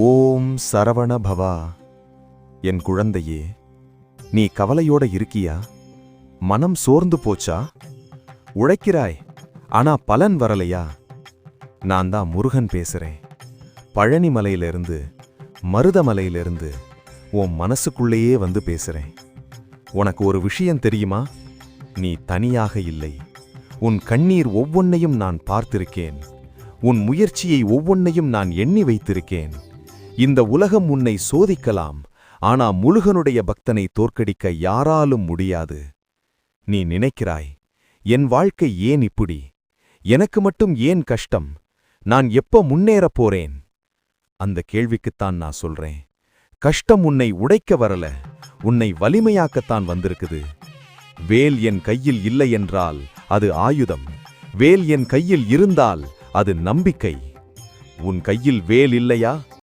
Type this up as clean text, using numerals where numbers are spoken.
ஓம் சரவண பவா. என் குழந்தையே, நீ கவலையோட இருக்கியா? மனம் சோர்ந்து போச்சா? உழைக்கிறாய், ஆனா பலன் வரலையா? நான் தான் முருகன் பேசுறேன். பழனி மலையிலிருந்து, மருதமலையிலிருந்து உன் மனசுக்குள்ளேயே வந்து பேசுறேன். உனக்கு ஒரு விஷயம் தெரியுமா? நீ தனியாக இல்லை. உன் கண்ணீர் ஒவ்வொன்னையும் நான் பார்த்திருக்கேன். உன் முயற்சியை ஒவ்வொன்னையும் நான் எண்ணி வைத்திருக்கேன். இந்த உலகம் உன்னை சோதிக்கலாம், ஆனா முருகனுடைய பக்தனை தோற்கடிக்க யாராலும் முடியாது. நீ நினைக்கிறாய், என் வாழ்க்கை ஏன் இப்படி? எனக்கு மட்டும் ஏன் கஷ்டம்? நான் எப்ப முன்னேறப் போறேன்? அந்த கேள்விக்குத்தான் நான் சொல்றேன். கஷ்டம் உன்னை உடைக்க வரல, உன்னை வலிமையாக்கத்தான் வந்திருக்குது. வேல் என் கையில் இல்லை என்றால் அது ஆயுதம். வேல் என் கையில் இருந்தால் அது நம்பிக்கை. உன் கையில் வேல் இல்லையா?